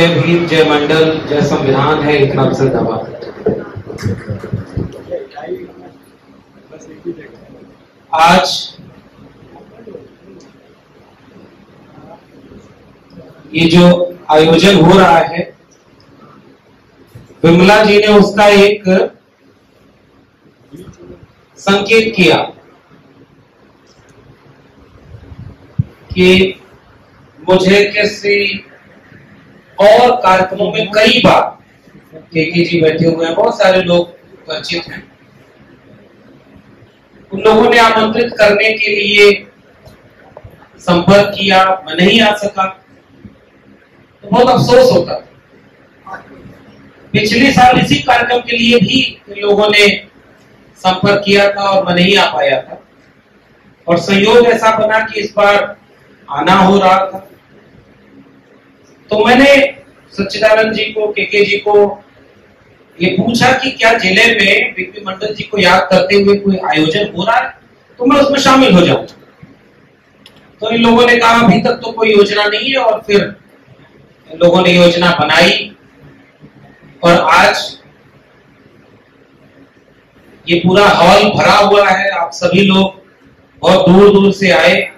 जय भीम, जय मंडल, जय संविधान है इतना जिंदाबाद। आज ये जो आयोजन हो रहा है, विमला जी ने उसका एक संकेत किया कि मुझे किसी और कार्यक्रमों में कई बार केके जी बैठे हुए हैं, बहुत सारे लोग परिचित हैं, उन लोगों ने आमंत्रित करने के लिए संपर्क किया, मैं नहीं आ सका तो बहुत अफसोस होता। पिछले साल इसी कार्यक्रम के लिए भी लोगों ने संपर्क किया था और मैं नहीं आ पाया था, और संयोग ऐसा बना कि इस बार आना हो रहा था। तो मैंने सच्चिदानंद जी को, केके जी को ये पूछा कि क्या जिले में बीपी मंडल जी को याद करते हुए कोई आयोजन हो रहा है तो मैं उसमें शामिल हो जाऊं। तो इन लोगों ने कहा अभी तक तो कोई योजना नहीं है, और फिर इन लोगों ने योजना बनाई और आज ये पूरा हॉल भरा हुआ है। आप सभी लोग बहुत दूर दूर से आए,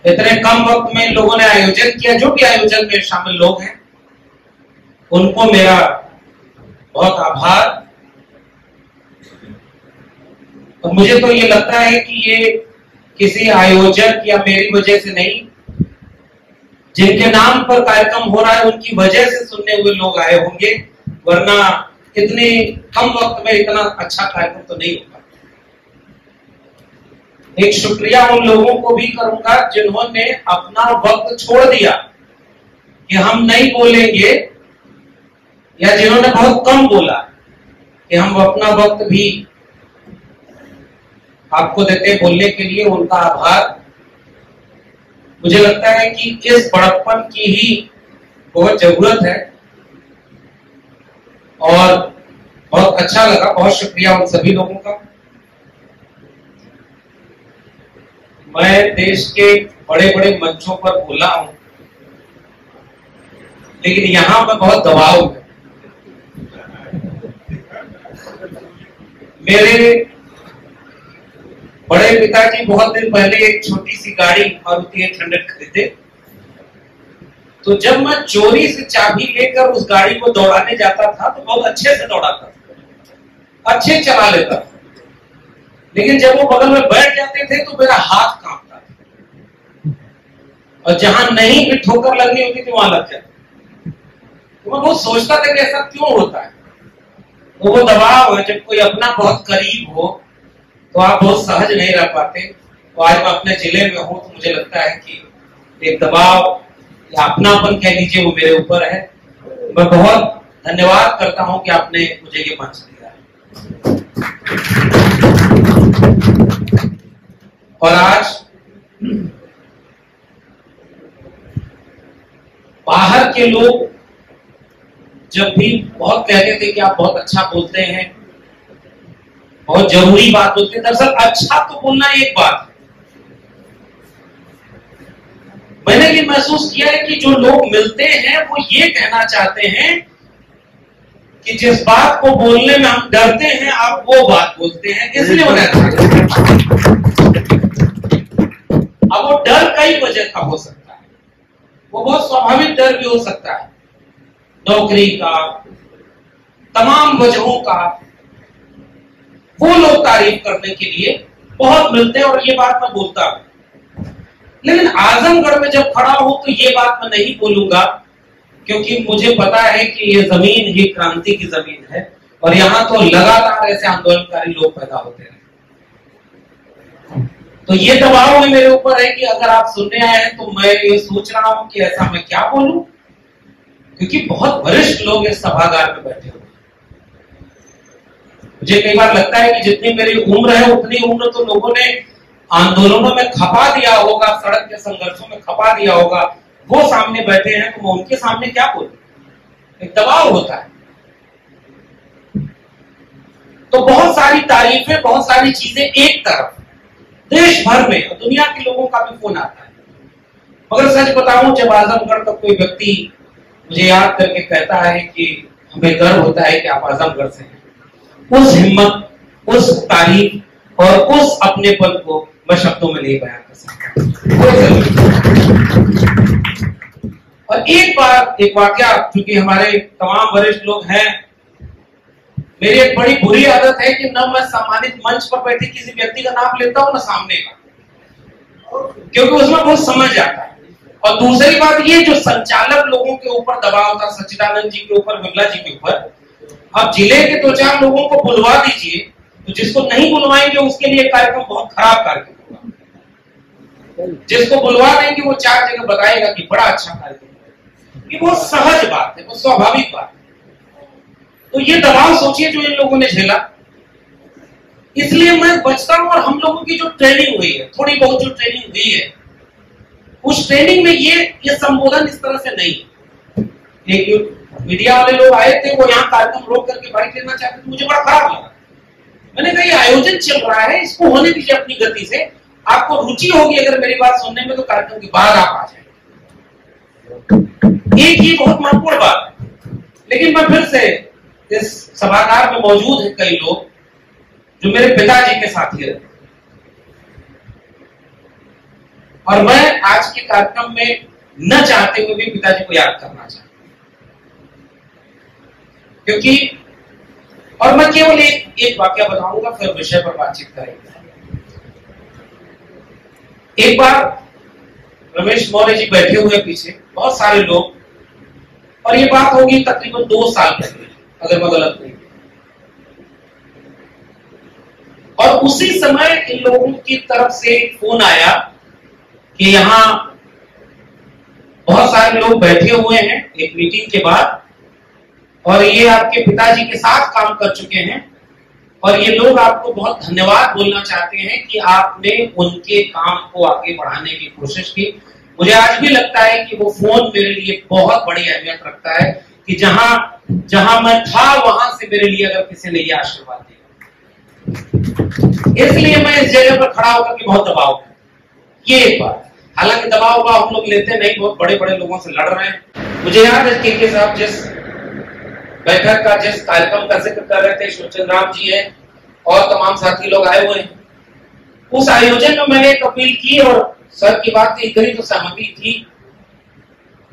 इतने कम वक्त में इन लोगों ने आयोजन किया। जो भी आयोजन में शामिल लोग हैं उनको मेरा बहुत आभार। और मुझे तो ये लगता है कि ये किसी आयोजक या मेरी वजह से नहीं, जिनके नाम पर कार्यक्रम हो रहा है उनकी वजह से सुनने हुए लोग आए होंगे, वरना इतने कम वक्त में इतना अच्छा कार्यक्रम तो नहीं होगा। एक शुक्रिया उन लोगों को भी करूंगा जिन्होंने अपना वक्त छोड़ दिया कि हम नहीं बोलेंगे, या जिन्होंने बहुत कम बोला कि हम अपना वक्त भी आपको देते बोलने के लिए, उनका आभार। मुझे लगता है कि इस बड़प्पन की ही बहुत जरूरत है, और बहुत अच्छा लगा। बहुत शुक्रिया उन सभी लोगों का। मैं देश के बड़े बड़े मंचों पर बोला हूं, लेकिन यहां पर बहुत दबाव है। मेरे बड़े पिताजी बहुत दिन पहले एक छोटी सी गाड़ी मारुति 800 खरीदे, तो जब मैं चोरी से चाबी लेकर उस गाड़ी को दौड़ाने जाता था तो बहुत अच्छे से दौड़ाता था, अच्छे चला लेता था। लेकिन जब वो बगल में बैठ जाते थे तो मेरा हाथ कांपता था, और जहां नहीं भी ठोकर लगनी होती थी वहां लग जाता। तो मैं बहुत सोचता था कि ऐसा क्यों होता है। तो वो दबाव है, जब कोई अपना बहुत करीब हो तो आप बहुत सहज नहीं रह पाते। तो आज मैं अपने जिले में हूं तो मुझे लगता है कि एक दबाव या अपनापन कह लीजिए वो मेरे ऊपर है। मैं बहुत धन्यवाद करता हूं कि आपने मुझे ये मंच दिया। और आज बाहर के लोग जब भी बहुत कहते थे कि आप बहुत अच्छा बोलते हैं, बहुत जरूरी बात बोलते हैं। दरअसल अच्छा तो बोलना एक बात है। मैंने ये महसूस किया है कि जो लोग मिलते हैं वो ये कहना चाहते हैं कि जिस बात को बोलने में हम डरते हैं आप वो बात बोलते हैं, इसलिए उन्हें अच्छा। अब वो डर कई वजह का हो सकता है, वो बहुत स्वाभाविक डर भी हो सकता है, नौकरी का, तमाम वजहों का। वो लोग तारीफ करने के लिए बहुत मिलते हैं, और ये बात मैं बोलता हूं। लेकिन आजमगढ़ में जब खड़ा हूं तो ये बात मैं नहीं बोलूंगा, क्योंकि मुझे पता है कि ये जमीन ही क्रांति की जमीन है, और यहां तो लगातार ऐसे आंदोलनकारी लोग पैदा होते हैं। तो ये दबाव है मेरे ऊपर है कि अगर आप सुनने आए हैं तो मैं ये सोच रहा हूं कि ऐसा मैं क्या बोलूं, क्योंकि बहुत वरिष्ठ लोग इस सभागार में बैठे हुए। मुझे कई बार लगता है कि जितनी मेरी उम्र है उतनी उम्र तो लोगों ने आंदोलनों में खपा दिया होगा, सड़क के संघर्षों में खपा दिया होगा। वो सामने बैठे हैं तो मैं उनके सामने क्या बोलूं, एक दबाव होता है। तो बहुत सारी तारीफें, बहुत सारी चीजें एक तरफ, देश भर में और दुनिया के लोगों का भी फोन आता है मगर सच बताऊं, जब आजमगढ़ का कोई व्यक्ति मुझे याद करके कहता है कि हमें गर्व होता है कि आप आजमगढ़ से हैं, उस हिम्मत, उस तारीफ और उस अपनेपन को मैं शब्दों में नहीं बयान कर सकता। और एक बार एक वाकया, क्योंकि हमारे तमाम वरिष्ठ लोग हैं, मेरी एक बड़ी बुरी आदत है कि न मैं सम्मानित मंच पर बैठे किसी व्यक्ति का नाम लेता हूं, न सामने का, क्योंकि उसमें बहुत समझ आता है। और दूसरी बात ये, जो संचालक लोगों के ऊपर दबाव था, सच्चिदानंद जी के ऊपर, विमला जी के ऊपर, अब जिले के 2-4 लोगों को बुलवा दीजिए, तो जिसको नहीं बुलवाएंगे उसके लिए कार्यक्रम बहुत खराब कार्यक्रम होगा। जिसको बुलवा देंगे वो 4 जगह बताएगा कि बड़ा अच्छा कार्यक्रम है। ये बहुत सहज बात है, बहुत स्वाभाविक बात है। तो ये दबाव सोचिए जो इन लोगों ने झेला, इसलिए मैं बचता हूं। और हम लोगों की जो ट्रेनिंग हुई है, थोड़ी बहुत जो ट्रेनिंग हुई है, उस ट्रेनिंग में ये संबोधन इस तरह से नहीं है। एक मीडिया वाले लोग आए थे, वो यहाँ कार्यक्रम रोक करके बाइक लेना चाहते थे, मुझे बड़ा खराब लगा। मैंने कहा ये आयोजन चल रहा है, इसको होने दीजिए अपनी गति से। आपको रुचि होगी अगर मेरी बात सुनने में, तो कार्यक्रम के बाद आप आ जाए। एक ही बहुत महत्वपूर्ण बात है। लेकिन मैं फिर से, इस सभागार में मौजूद है कई लोग जो मेरे पिताजी के साथी रहे, और मैं आज के कार्यक्रम में न चाहते हुए भी पिताजी को याद करना चाहता हूं, क्योंकि, और मैं केवल एक वाकया बताऊंगा, फिर विषय पर बातचीत करेंगे। एक बार रमेश मौर्य जी बैठे हुए पीछे, बहुत सारे लोग, और ये बात होगी तकरीबन 2 साल पहले, अगर मैं गलत नहीं। और उसी समय इन लोगों की तरफ से फोन आया कि यहां बहुत सारे लोग बैठे हुए हैं एक मीटिंग के बाद, और ये आपके पिताजी के साथ काम कर चुके हैं, और ये लोग आपको बहुत धन्यवाद बोलना चाहते हैं कि आपने उनके काम को आगे बढ़ाने की कोशिश की। मुझे आज भी लगता है कि वो फोन मेरे लिए बहुत बड़ी अहमियत रखता है, कि जहां मैं था वहां से मेरे लिए अगर किसी ने ये आशीर्वाद दिया, इसलिए मैं इस जगह पर खड़ा होकर के बहुत दबाव है। ये एक बात, हालांकि दबाव का हम लोग लेते नहीं, बहुत बड़े बड़े लोगों से लड़ रहे हैं। मुझे याद है के साहब जिस बैठक का, जिस कार्यक्रम का जिक्र कर रहे थे, शिवचंद्र राम जी है और तमाम साथी लोग आए हुए हैं, उस आयोजन में मैंने एक अपील की, और सर की बात इतनी तो सहमति थी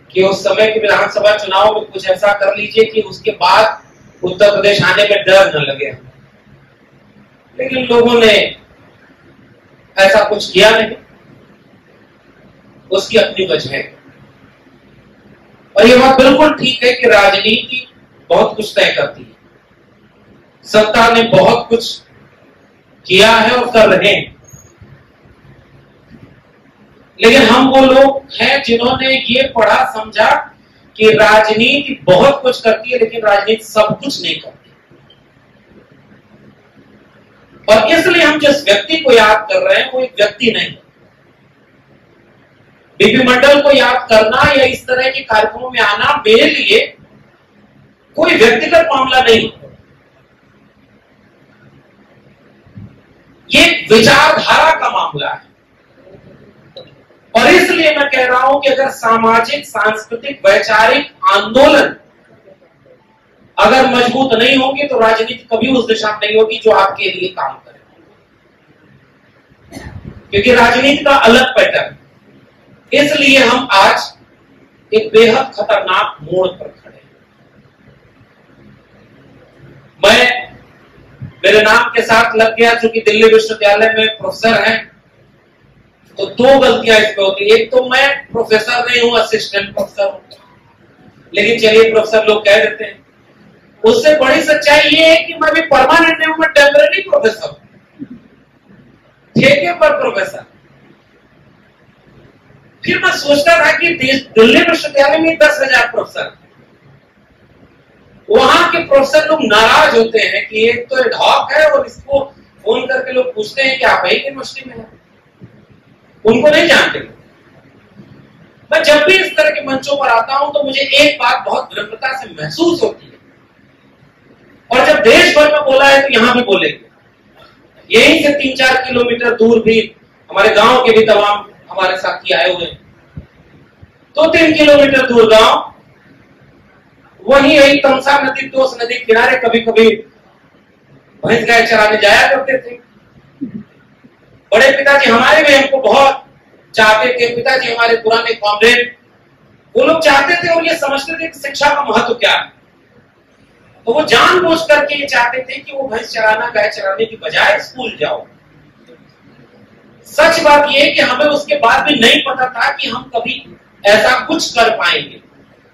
कि उस समय के विधानसभा चुनाव में कुछ ऐसा कर लीजिए कि उसके बाद उत्तर प्रदेश आने में डर न लगे। लेकिन लोगों ने ऐसा कुछ किया नहीं, उसकी अपनी वजह है। और ये बात बिल्कुल ठीक है कि राजनीति बहुत कुछ तय करती है, सत्ता ने बहुत कुछ किया है और कर रहे हैं, लेकिन हम वो लोग हैं जिन्होंने ये पढ़ा समझा कि राजनीति बहुत कुछ करती है, लेकिन राजनीति सब कुछ नहीं करती। और इसलिए हम जिस व्यक्ति को याद कर रहे हैं वो एक व्यक्ति नहीं। बीपी मंडल को याद करना या इस तरह के कार्यक्रमों में आना मेरे लिए कोई व्यक्तिगत मामला नहीं, ये विचारधारा का मामला है। और इसलिए मैं कह रहा हूं कि अगर सामाजिक, सांस्कृतिक, वैचारिक आंदोलन अगर मजबूत नहीं होंगे तो राजनीति कभी उस दिशा में नहीं होगी जो आपके लिए काम करे, क्योंकि राजनीति का अलग पैटर्न। इसलिए हम आज एक बेहद खतरनाक मोड़ पर खड़े हैं। मैं मेरे नाम के साथ लग गया, चूंकि दिल्ली विश्वविद्यालय में प्रोफेसर हैं, तो 2 गलतियां इसमें होती है। एक तो मैं प्रोफेसर नहीं हूं, असिस्टेंट प्रोफेसर हूं, लेकिन चलिए प्रोफेसर लोग कह देते हैं। उससे बड़ी सच्चाई ये है कि मैं भी परमानेंट नहीं हूं, मैं टेम्पररी प्रोफेसर हूं, ठेके पर प्रोफेसर। फिर मैं सोचता था कि दिल्ली विश्वविद्यालय में 10,000 प्रोफेसर, वहां के प्रोफेसर लोग नाराज होते हैं कि एक तो एडहॉक है और इसको फोन करके लोग पूछते हैं कि आप ही यूनिवर्सिटी में है, उनको नहीं जानते। मैं जब भी इस तरह के मंचों पर आता हूं तो मुझे एक बात बहुत विनम्रता से महसूस होती है, और जब देश भर में बोला है तो यहां भी बोलेंगे। यहीं से 3-4 किलोमीटर दूर भी हमारे गांव के भी तमाम हमारे साथी आए हुए हैं। 2-3 किलोमीटर दूर गांव, वहीं एक तमसा नदी, तोस नदी किनारे कभी कभी भैंस गाय चराने जाया करते थे। बड़े पिताजी हमारे भी हमको बहुत चाहते थे, पिताजी हमारे पुराने कॉमरेड, वो लोग चाहते थे और ये समझते थे कि शिक्षा का महत्व क्या है। तो वो जानबूझ करके ये चाहते थे कि वो भैंस चराना, गाय चराने की बजाय स्कूल जाओ। सच बात ये है कि हमें उसके बाद भी नहीं पता था कि हम कभी ऐसा कुछ कर पाएंगे।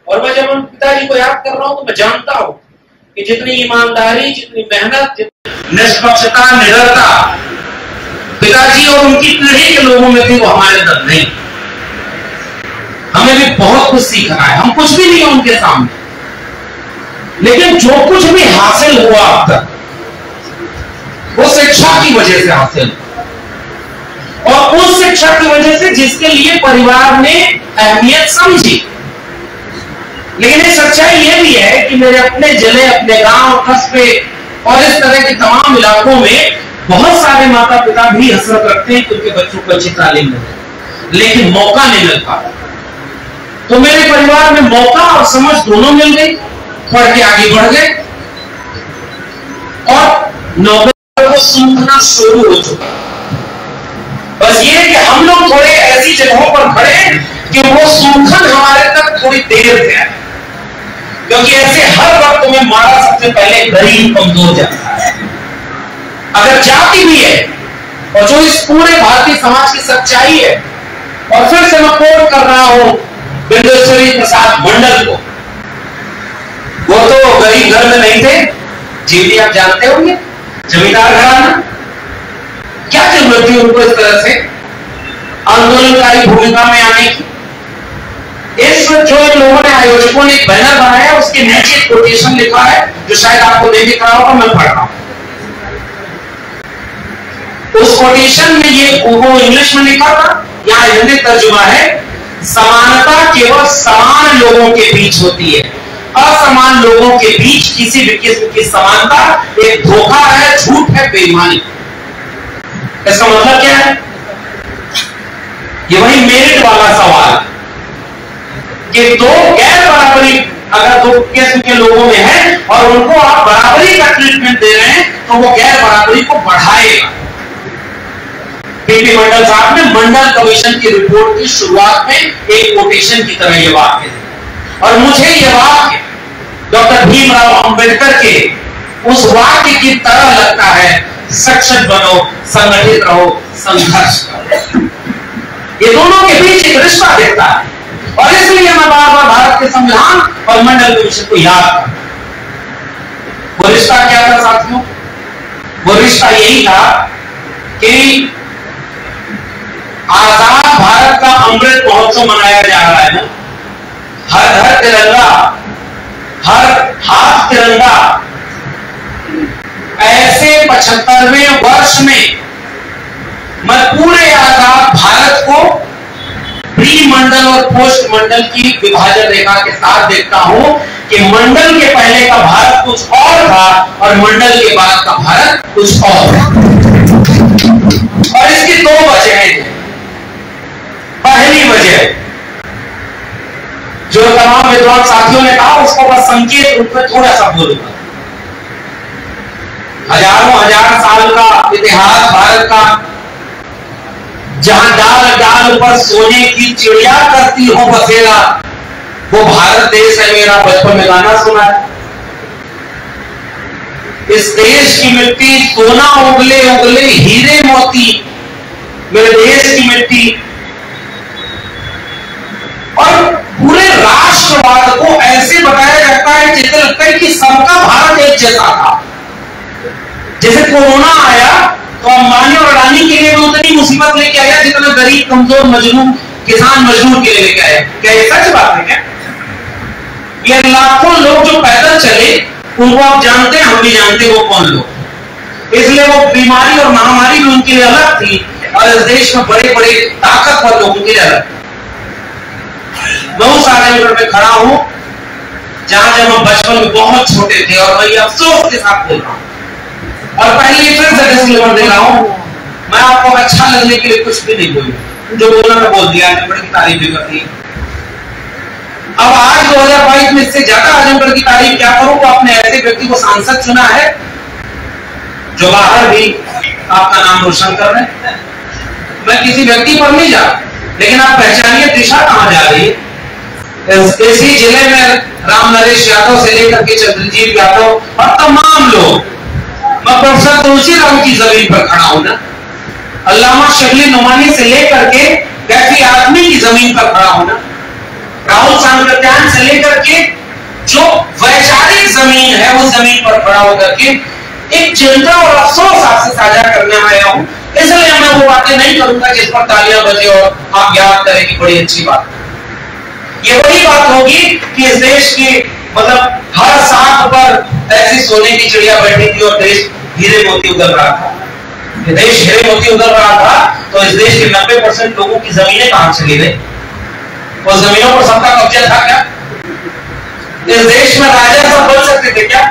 और मैं जब उन पिताजी को याद कर रहा हूं तो मैं जानता हूं कि जितनी ईमानदारी, जितनी मेहनत, जितनी निष्पक्षता, निडरता पिताजी और उनकी पीढ़ी के लोगों में थी, वो हमारे अंदर नहीं। हमें भी बहुत कुछ सीखना है, हम कुछ भी नहीं है उनके सामने, लेकिन जो कुछ भी हासिल हुआ अब तक वो शिक्षा की वजह से हासिल, और उस शिक्षा की वजह से जिसके लिए परिवार ने अहमियत समझी। लेकिन ये सच्चाई ये भी है कि मेरे अपने जिले, अपने गांव, कस्बे और इस तरह के तमाम इलाकों में बहुत सारे माता पिता भी हसरत रखते हैं कि उनके बच्चों को अच्छी तालीम मिले, लेकिन मौका नहीं मिल पाता। तो मेरे परिवार में मौका और समझ दोनों मिल गई, पढ़ के आगे बढ़ गए और नौकरी को सूखना शुरू हो चुका। बस ये है कि हम लोग थोड़े ऐसी जगहों पर खड़े हैं कि वो सूखन हमारे तक थोड़ी देर से आए, क्योंकि ऐसे हर वक्त में मारा सबसे पहले गरीब कमजोर जाता है। अगर जाति भी है और जो इस पूरे भारतीय समाज की सच्चाई है, और फिर से मैं कोट कर रहा हूं बिंदेश्वरी प्रसाद मंडल को, वो तो गरीब घर में नहीं थे, जीवनी आप जानते होंगे, जमींदार घराना। क्या जरूरत थी उनको इस तरह से आंदोलनकारी भूमिका में आने की? इस जो लोगों ने, आयोजकों ने एक बैनर बनाया, उसके नीचे एक कोटेशन लिखा है जो शायद आपको नहीं दिख रहा होगा, मैं पढ़ रहा हूं। उस कोटेशन में ये वो इंग्लिश में लिखा था, यहाँ हिंदी तर्जुमा है, समानता केवल समान लोगों के बीच होती है, असमान लोगों के बीच किसी भी किस्म की समानता एक धोखा है, झूठ है, बेईमानी। इसका मतलब क्या है? ये वही मेरिट वाला सवाल कि दो गैर बराबरी अगर दो किस्म के लोगों में है और उनको आप बराबरी का ट्रीटमेंट दे रहे हैं तो वो गैर बराबरी को बढ़ाएगा। पीपी मंडल साहब ने मंडल कमीशन की रिपोर्ट की शुरुआत में एक कोटेशन की तरह ये वाक्य है, और मुझे ये वाक्य डॉक्टर भीमराव अंबेडकर के उस वाक्य की तरह लगता है, सक्षम बनो, संगठित रहो, संघर्ष करो। ये दोनों के बीच एक रिश्ता दिखता है, और इसलिए मैं बार बार भारत के संविधान और मंडल कमीशन को याद करता। वो रिश्ता क्या था साथियों? वो रिश्ता यही था कि आजाद भारत का अमृत महोत्सव मनाया जा रहा है ना, हर घर तिरंगा, हर हाथ तिरंगा। ऐसे 75वें वर्ष में मैं पूरे आजाद भारत को प्री मंडल और पोस्ट मंडल की विभाजन रेखा के साथ देखता हूं कि मंडल के पहले का भारत कुछ और था और मंडल के बाद का भारत कुछ और था। और इसकी दो वजहें हैं। पहली वजह जो तमाम विद्वान साथियों ने कहा उसको बस संकेत रूप में थोड़ा सा बोलूंगा। हजारों हजार साल का इतिहास भारत का, जहां डाल डाल पर सोने की चिड़िया करती हो बसेरा, वो भारत देश है मेरा। बचपन में गाना सुना है, इस देश की मिट्टी सोना उगले उगले हीरे मोती, मेरे देश की मिट्टी। और पूरे राष्ट्रवाद को ऐसे बताया जाता है जैसे लगता है कि सबका भारत एक जैसा था। जैसे कोरोना आया तो अंबानी और अडानी के लिए भी उतनी मुसीबत लेके आया जितना गरीब कमजोर मजलूम किसान मजदूर के लिए लेके आया। क्या ये सच बात है? क्या ये लाखों लोग जो पैदल चले उनको आप जानते हैं, हम भी जानते हैं वो कौन लोग। इसलिए वो बीमारी और महामारी भी उनके लिए अलग थी और इस देश में बड़े बड़े ताकतवर लोग उनके लिए अलग। मैं उस आदमी में खड़ा हूं जहां जब हम बचपन में बहुत छोटे थे, और मैं अफसोस के साथ बोल रहा हूं और पहले फिर से डिस्क्लेमर दे रहा हूं, मैं आपको अच्छा लगने के लिए कुछ भी नहीं बोलूं, जो बोलना मैं बोल दिया, बड़ी तारीफ भी करती है। अब आज 2022 में इससे ज्यादा आजमगढ़ की तारीफ क्या करूं, तो आपने ऐसे व्यक्ति को सांसद चुना है जो बाहर भी आपका नाम रोशन कर रहे हैं। मैं किसी व्यक्ति पर नहीं जा, लेकिन आप पहचानिए दिशा कहां जा रही है। इसी जिले में राम नरेश यादव से लेकर के चंद्रजीत यादव और तमाम लोग, मैं प्रोफेसर तुलसीराम की जमीन पर खड़ा हूं ना, अल्लामा शबली नुमानी से लेकर के कैफी आदमी की जमीन पर खड़ा हूं ना, राहुल सांकृत्यायन से लेकर के जो वैचारिक जमीन है उस जमीन पर खड़ा होकर के एक चिंता और अफसोस आपसे साझा करने आया हूं। इसलिए मैं वो बातें नहीं करूंगा जिस पर तालियां बजे और आप याद करें कि बड़ी अच्छी बात। ये वही बात होगी कि इस देश की मतलब हर साख पर ऐसी सोने की चिड़िया बैठी थी और देश हीरे मोती उगल रहा था। ये देश हीरे मोती उगल रहा था तो इस देश के 90% लोगों की जमीनें कहां चली गई? वो जमीनों पर सबका कब्जा था क्या? इस देश में राजा सब बन सकते थे क्या?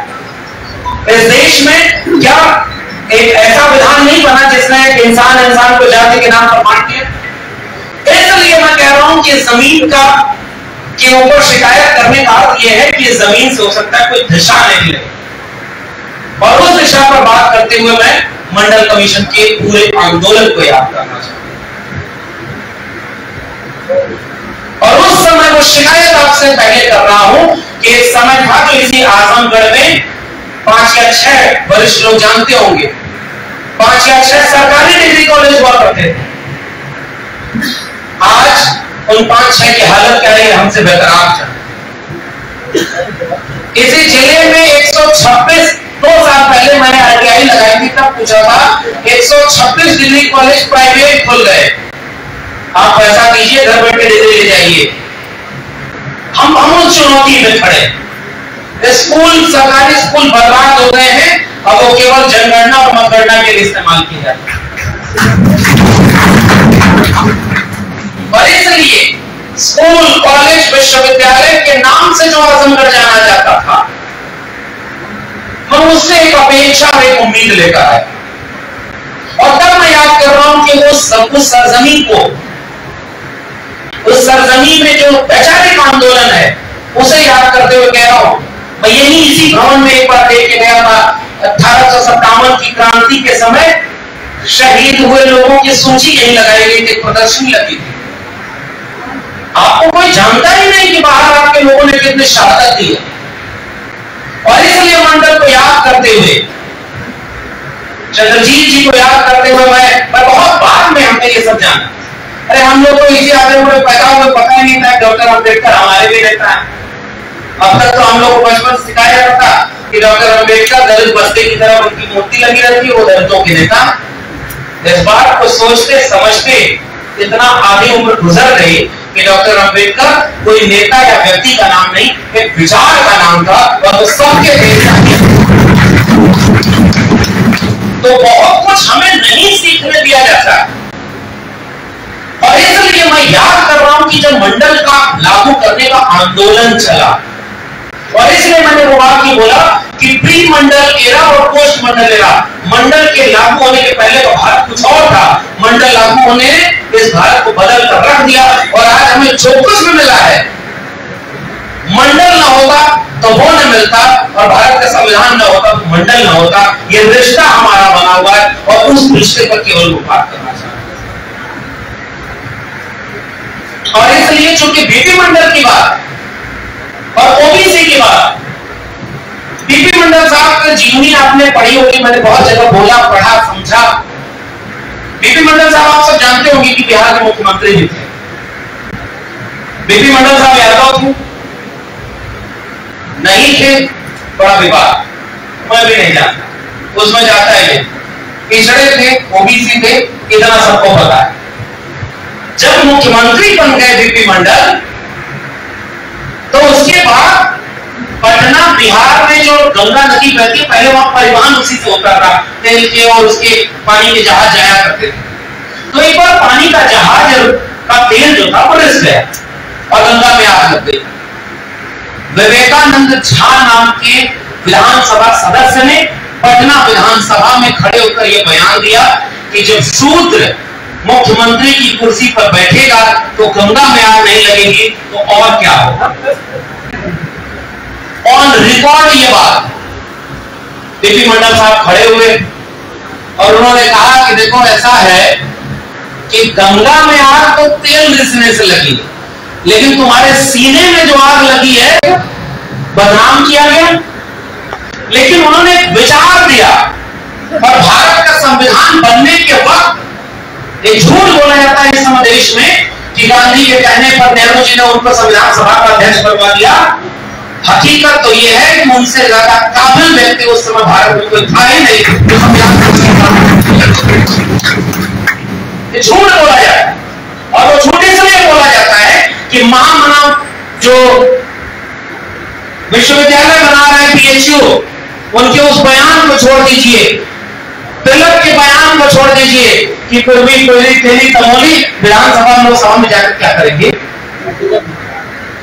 इस देश में क्या एक ऐसा विधान नहीं बना जिसने एक इंसान इंसान को जाति के नाम पर बांट दिया? इसलिए मैं कह रहा हूं कि जमीन का के ऊपर शिकायत करने का अर्थ यह है कि जमीन से हो सकता है कोई दिशा निकले, और उस दिशा पर बात करते हुए मैं मंडल कमीशन के पूरे आंदोलन को याद करना चाहता हूं। और उस समय वो शिकायत आपसे पहले कर रहा हूं कि एक समय था तो इसी आजमगढ़ में 5 या 6 वरिष्ठ लोग जानते होंगे, 5 या 6 सरकारी डिग्री कॉलेज हुआ करते थे। आज उन 5-6 की हालत क्या है हमसे बेहतर आप जानते। इसी जिले में 126 2 साल पहले मैंने आरटीआई लगाई थी, तब पूछा था 126 डिग्री कॉलेज प्राइवेट खुल गए, आप पैसा दीजिए घर बैठे डिग्री ले जाइए। हम उस चुनौती में खड़े। स्कूल सरकारी स्कूल बर्बाद हो गए हैं, अब वो केवल जनगणना और मतगणना के लिए इस्तेमाल किए जाते और इसलिए स्कूल कॉलेज विश्वविद्यालय के नाम से जो आजमगढ़ जाना जाता था, मैं उससे एक अपेक्षा और एक उम्मीद लेकर आया। और तब मैं याद कर रहा हूं कि उस सरजमीन को, उस सरजमीन में जो वैचारिक आंदोलन है उसे याद करते हुए कह रहा हूं, मैं यही इसी भवन में एक बार देख के गया था 1857 की क्रांति के समय शहीद हुए लोगों की सूची यही लगाई गई थी, प्रदर्शनी लगी थी। आपको कोई जानता ही नहीं कि बाहर आपके लोगों ने कितनी शहादत दी है। और इसलिए मंडल को याद करते हुए, चंद्रजीत जी को याद करते हुए मैं बहुत बाद में हमने ये सब जाना। अरे हम लोग तो इसी आदमी में पैदा हुए, पता ही नहीं था डॉक्टर अम्बेडकर हमारे भी नेता है। अब तक तो हम लोग को बचपन से सिखाया जाता था कि डॉक्टर अम्बेडकर दलित बस्ती की तरफ उनकी मूर्ति लगी रहती है, वो दलितों के नेता। इस बात को सोचते समझते इतना आधी उम्र गुजर गई कि डॉक्टर अम्बेडकर कोई नेता या व्यक्ति का नाम नहीं, एक विचार का नाम था और वो सबके नेता। तो बहुत कुछ हमें नहीं सीखने दिया जाता, और इसलिए मैं याद कर रहा हूं कि जब मंडल का लागू करने का आंदोलन चला, और इसलिए मैंने वो बात की बोला कि प्री मंडल एरा और पोस्ट मंडल एरा, मंडल के लागू होने के पहले तो भारत कुछ और था, मंडल लागू होने इस भारत को बदल कर रख दिया। और आज हमें जो कुछ भी मिला है, मंडल ना होता तो वो न मिलता, और भारत का संविधान न होता तो मंडल न होता। ये रिश्ता हमारा बना हुआ है और उस रिश्ते पर केवल वो बात करना चाहते हैं। और इसलिए चूंकि बीपी मंडल की बात और ओबीसी की बात, बीपी मंडल साहब की जीवनी आपने पढ़ी होगी, मैंने बहुत जगह बोला, पढ़ा, समझा। बीपी मंडल साहब आप सब जानते होंगे कि बिहार के मुख्यमंत्री भी थे। बीपी मंडल साहब यादव थे नहीं थे, बड़ा विवाद, मैं भी नहीं जानता, उसमें जाता है पिछड़े थे, ओबीसी थे, इतना सबको पता है। जब मुख्यमंत्री बन गए बीपी मंडल, तो उसके बाद पटना बिहार में जो गंगा नदी बहती है, पहले वहां परिवहन उसी से होता था, तेल के और उसके पानी के जहाज जाया करते थे। तो एक बार पानी का जहाज का तेल जो था वो रिस गया और गंगा में आग लग गई। विवेकानंद झा नाम के विधानसभा सदस्य ने पटना विधानसभा में खड़े होकर यह बयान दिया कि जब शूद्र मुख्यमंत्री की कुर्सी पर बैठेगा तो गंगा में आग नहीं लगेगी तो और क्या होगा। ऑन रिकॉर्ड ये बात बीपी मंडल साहब खड़े हुए और उन्होंने कहा कि देखो ऐसा है कि गंगा में आग तो तेल रिसने से लगी, लेकिन तुम्हारे सीने में जो आग लगी है बदनाम किया गया। लेकिन उन्होंने विचार दिया और भारत का संविधान बनने के वक्त एक झूठ बोला जाता है इस समय देश में कि गांधी के कहने पर नेहरू जी ने उनको संविधान सभा का अध्यक्ष बनवा दिया। हकीकत तो यह है कि उनसे ज्यादा काबिल व्यक्ति उस समय भारत में कोई था ही नहीं जो झूठ बोला जाता है। और वो झूठ इसलिए बोला जाता है कि महामानव जो विश्वविद्यालय बना रहे PHU उनके उस बयान को छोड़ दीजिए, तिलक के बयान को छोड़ दीजिए कि पूर्वी कोयली तेली तमोली विधानसभा लोकसभा में जाकर क्या करेंगे।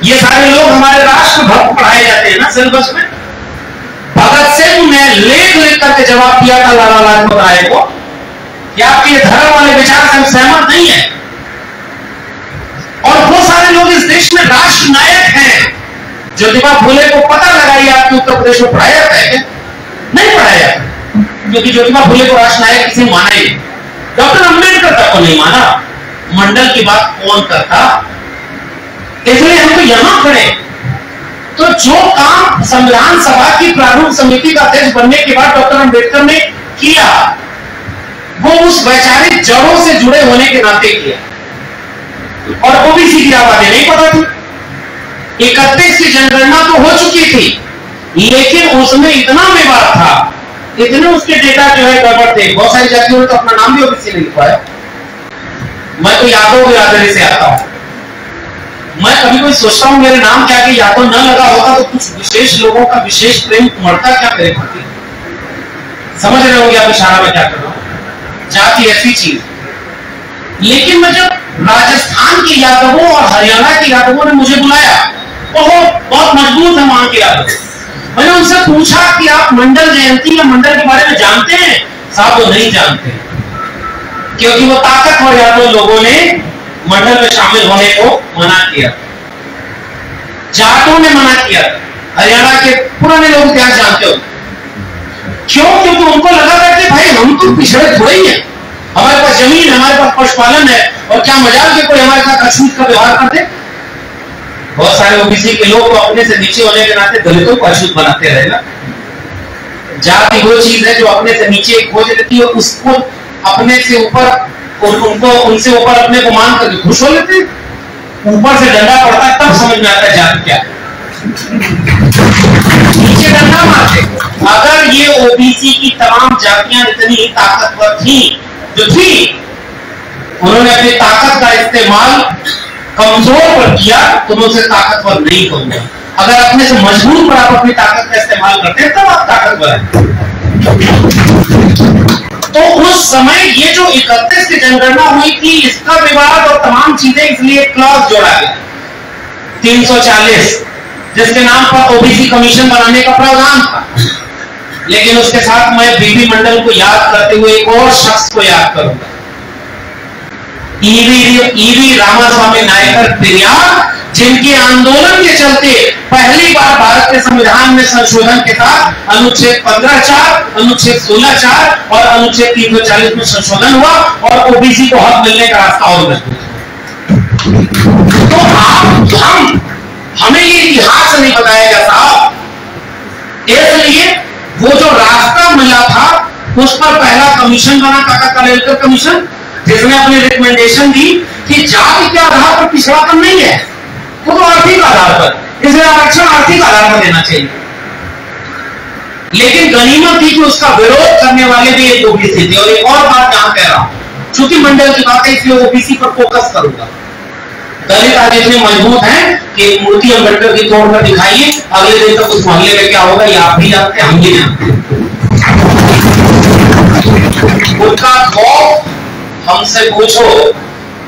ये सारे लोग हमारे राष्ट्रभक्त पढ़ाए जाते हैं ना सिलेबस में। भगत सिंह ने लेख लिख करके जवाब दिया था लाला लाजपत राय को कि आपके धर्म वाले विचार से हम सहमत नहीं है। और वो सारे लोग इस देश में राष्ट्र नायक हैं। ज्योतिबा फुले को पता लगाइए आपके उत्तर प्रदेश में पढ़ाया जाता है क्या? नहीं पढ़ाया जाता, क्योंकि ज्योतिबा फुले को राष्ट्र नायक किसी ने माना ही, डॉक्टर अंबेडकर तक को नहीं माना। मंडल की बात कौन करता? इसलिए हमको यहां खड़े तो जो काम संविधान सभा की प्रारूप समिति का अध्यक्ष बनने के बाद डॉक्टर अंबेडकर ने किया वो उस वैचारिक जड़ों से जुड़े होने के नाते किया। और ओबीसी की आबादी नहीं पता थी। 31 की जनगणना तो हो चुकी थी, लेकिन उसमें इतना विवाद था, इतने उसके डेटा जो है गड़बड़ थे। बहुत सारी जातियों ने तो अपना नाम भी ओबीसी नहीं लिखवाया। मैं तो यादव बिरादरी से आता हूं। मैं कभी कोई सोचता हूं मेरे नाम क्या कि यादव न लगा होता तो कुछ विशेष लोगों का विशेष प्रेम उमड़ता क्या मेरे प्रति। समझ रहे होंगे आप इशारा में क्या कर रहा हूं। जाति ऐसी चीज। लेकिन मैं जब राजस्थान के यादवों और हरियाणा के यादवों ने मुझे बुलाया, बहुत मजबूत है वहां के यादव। मैंने उनसे पूछा कि आप मंडल जयंती या मंडल के बारे में जानते हैं? साहब वो नहीं जानते, क्योंकि वो ताकतवर यादव लोगों ने मंडल में शामिल होने को मना किया, जाटों ने मना किया। हरियाणा के पुराने लोग इतिहास जानते हो क्यों? क्योंकि उनको लगा था कि भाई हम तो पिछड़े थोड़े ही हैं, हमारे पास जमीन, हमारे पास पशुपालन है, और क्या मजाल के कोई हमारे साथ अछूत का व्यवहार करते। बहुत सारे ओबीसी के लोग तो अपने से नीचे होने के नाते दलितों को अछूत बनाते रहे ना। जाति वो चीज है जो अपने से नीचे खोज लेती है, उसको अपने से ऊपर उनको उनसे ऊपर अपने को मान करके खुश हो लेते। ऊपर से डंडा पड़ता है तब समझ में आता है जाति क्या। नीचे डंडा मारते। अगर ये ओबीसी की तमाम जातियां इतनी ताकतवर थी जो थी, उन्होंने अपनी ताकत का इस्तेमाल कमजोर पर किया तो मैं उसे ताकतवर नहीं कहूंगा। अगर अपने से मजबूत पर आप अपनी ताकत का इस्तेमाल करते हैं तब आप ताकतवर हैं। तो उस समय ये जो 31 की जनगणना हुई थी, इसका विवाद और तमाम चीजें, इसलिए क्लॉज जोड़ा गया 340, जिसके नाम पर ओबीसी कमीशन बनाने का प्रावधान था। लेकिन उसके साथ मैं बीबी मंडल को याद करते हुए एक और शख्स को याद करूंगा, ईवी रामास्वामी नायकर पेरियार, जिनके आंदोलन के चलते पहली बार भारत के संविधान में संशोधन के साथ अनुच्छेद 15(4), अनुच्छेद 16(4) और अनुच्छेद 340 में संशोधन हुआ और ओबीसी को हक मिलने का रास्ता और मजबूत। तो हमें ये इतिहास नहीं बताया गया साहब, इसलिए वो जो रास्ता मिला था उस पर पहला कमीशन बना, काका कालेलकर कमीशन, जिसने अपनी रिकमेंडेशन दी कि जाति के आधार पर पिछड़ापन नहीं है, वो तो आर्थिक आधार पर, इसलिए आरक्षण आर्थिक आधार पर देना चाहिए। लेकिन गनीमत थी कि उसका विरोध करने वाले भी एक ओबीसी थे। और एक और बात यहां कह रहा हूं, चूंकि मंडल की बात है इसलिए ओबीसी पर फोकस करूंगा। दलित आज इतने मजबूत हैं कि मूर्ति अम्बेडकर की तोड़कर दिखाइए, अगले दिन तक उस मोहल्ले में क्या होगा ये आप भी जानते हैं, हम भी जानते हैं। उनका खौफ हमसे पूछो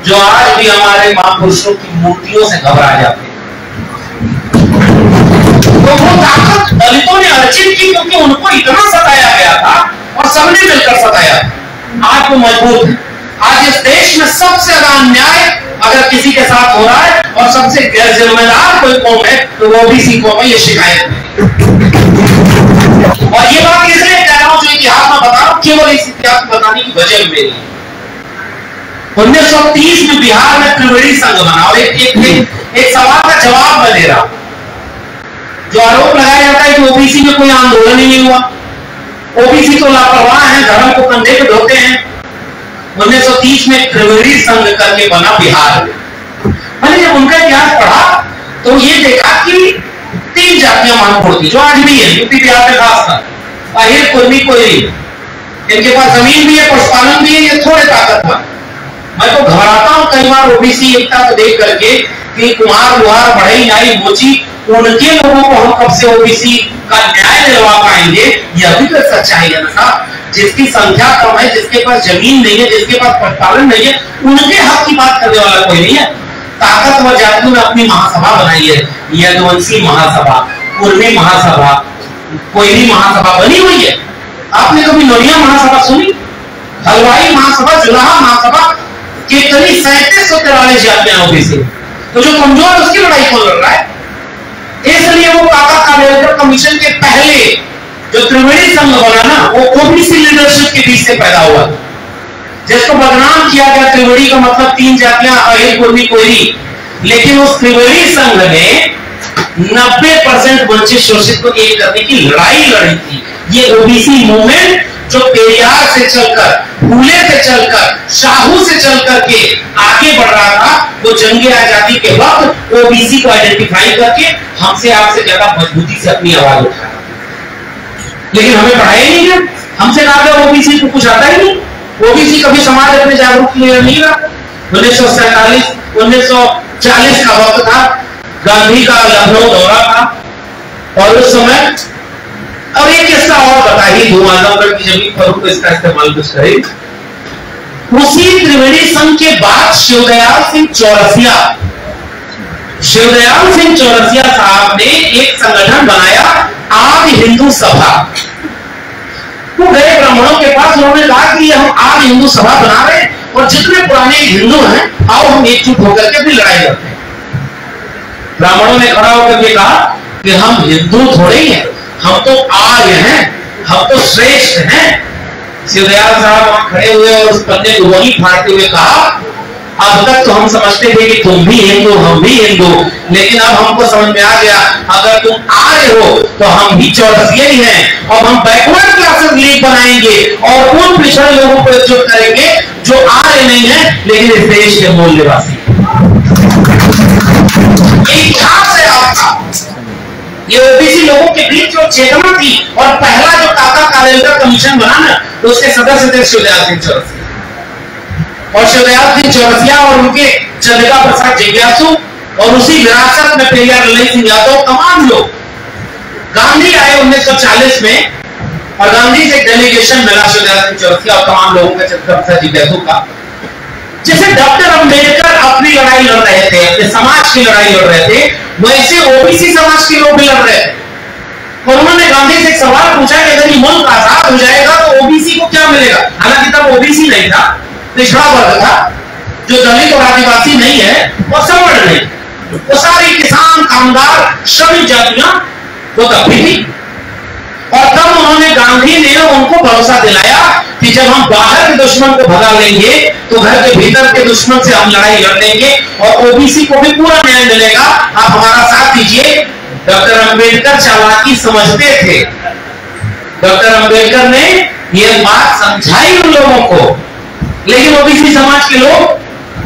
जो आज भी हमारे महापुरुषों की मूर्तियों से घबरा जाते हैं। तो वो ताकत दलितों ने अर्जित की क्योंकि उनको इतना सताया गया था और सबने मिलकर सताया। आज वो मजबूत है। आज इस देश में सबसे ज्यादा अन्याय अगर किसी के साथ हो रहा है और सबसे गैर जिम्मेदार कोई कौम है तो वो ओबीसी कौम है, ये शिकायत है। और ये बात इसलिए कह रहा हूं, जो इतिहास में बता रहा हूं, केवल इस इतिहास को बताने की वजह मेरी। 1930 में बिहार में त्रिवेणी संघ बना, और एक सवाल का जवाब मैं दे रहा हूं। जो आरोप लगाया जाता है कि ओबीसी में कोई आंदोलन ही नहीं हुआ, ओबीसी तो लापरवाह है, धर्म को कंधे पे ढोते हैं। 1930 में त्रिवेणी संघ करके बना बिहार में। मैंने जब उनका इतिहास पढ़ा तो ये देखा कि 3 जातियां मानपुर थी, जो आज भी है यूपी बिहार में खासकर, अहिर, कुर्मी, कोयली। इनके पास जमीन भी है, पशुपालन भी है, ये थोड़े ताकतवर। मैं तो घबराता हूं कई बार ओबीसी एकता को देख करके कि कुम्हार, लोहार, बढ़ई, नाई, मोची, उनके लोगों को हम कब से ओबीसी का न्याय दिलवा पाएंगे। यह भी तो सच्चाई है ना साहब। जिसकी संख्या कम है, जिसके पास जमीन नहीं है, जिसके पास पशुपालन नहीं है, उनके हक की बात करने वाला कोई नहीं है। ताकतवर जातियों ने अपनी महासभा बनाई है, यदुवंशी महासभा, कुर्मी महासभा, कोयली महासभा बनी हुई है। आपने कभी नोनिया महासभा सुनी? हलवाई महासभा, जुलाहा महासभा, कितनी 3743 जातियां ओबीसी। तो जो कमजोर उसकी लड़ाई कौन लड़ रहा है? इसलिए वो काका कालेलकर कमीशन के पहले जो त्रिवेणी संघ बना ना, वो ओबीसी लीडरशिप के बीच से पैदा हुआ, जिसको बदनाम किया गया। त्रिवेणी का मतलब 3 जातियां, अहिर, कुर्मी, कोयली। लेकिन उस त्रिवेणी संघ ने 90% वंचित शोषित को एक करने की लड़ाई लड़ी थी। ये ओबीसी मूवमेंट जो पेरियार से चलकर, फूले से चलकर, साहू से चलकर के आगे बढ़ रहा था, वो जंगे आजादी के वक्त ओबीसी को आइडेंटिफाई करके हमसे आपसे ज्यादा मजबूती से अपनी आवाज उठाया। लेकिन हमें पढ़ाया नहीं गया, हमसे कहा गया ओबीसी को कुछ आता ही नहीं। ओबीसी कभी समाज अपने जागरूक नहीं रहा। 1947 1940 का वक्त था, गांधी का लखनऊ दौरा था, और उस समय और एक किस्सा और बता ही दूं, आजमगढ़ की जमीन पर तो इसका इस्तेमाल कुछ करें। उसी त्रिवेणी संघ के बाद शिवदयाल सिंह चौरसिया साहब ने एक संगठन बनाया, आदि हिंदू सभा। वो गए ब्राह्मणों के पास, उन्होंने कहा कि हम आदि हिंदू सभा बना रहे हैं और जितने पुराने हिंदू हैं आओ हम एकजुट होकर के अपनी लड़ाई लड़ते हैं। ब्राह्मणों ने खड़ा होकर के कहा कि हम हिंदू थोड़े ही हैं, हम तो आर्य हैं, हम तो श्रेष्ठ हैं। शिवदयाल साहब वहां खड़े हुए और उस पन्ने को वही फाड़ते हुए कहा, अब तक तो हम समझते थे कि तुम भी हिंदू, हम भी हिंदू, लेकिन अब हमको समझ में आ गया अगर तुम आर्य हो तो हम भी चौरसिया ही हैं। और हम बैकवर्ड क्लासेस लीग बनाएंगे और उन पिछड़े लोगों को एकजुट करेंगे जो आर्य नहीं है लेकिन इस देश के मूल निवासी। ये ओबीसी लोगों के बीच जो चेतना थी, और पहला जो काका कालेलकर कमीशन बना ना, उसके सदस्य थे शिवदयाल सिंह चौरसिया। और शिवदयाल सिंह चौरसिया और उनके चंद्रिका प्रसाद जिज्ञासु और उसी विरासत में पेरियार लल्लई सिंह यादव, तमाम लोग। गांधी आए 1940 में, और गांधी से डेलीगेशन मिला शिवदयाल सिंह चौरसिया और तमाम लोगों का, चंद्रिका प्रसाद जिज्ञासु का। जैसे डॉक्टर अंबेडकर अपनी लड़ाई लड़ रहे थे, अपने समाज की लड़ाई लड़ रहे थे, वैसे ओबीसी समाज के लोग भी लड़ रहे थे। और उन्होंने गांधी से एक सवाल पूछा कि अगर ये मुल्क आजाद हो जाएगा तो ओबीसी को क्या मिलेगा? हालांकि तब ओबीसी नहीं था, पिछड़ा वर्ग था, जो दलित और आदिवासी नहीं है और सवर्ण नहीं, वो सारी किसान, कामगार, श्रमिक जातियां वो तब भी थी। और तब उन्होंने, गांधी ने उनको भरोसा दिलाया कि जब हम बाहर के दुश्मन को भगा लेंगे तो घर के भीतर के दुश्मन से हम लड़ाई लड़ लेंगे और ओबीसी को भी पूरा न्याय मिलेगा, आप हमारा साथ दीजिए। डॉक्टर अंबेडकर चालाकी समझते थे। डॉक्टर अंबेडकर ने यह बात समझाई उन लोगों को, लेकिन ओबीसी समाज के लोग,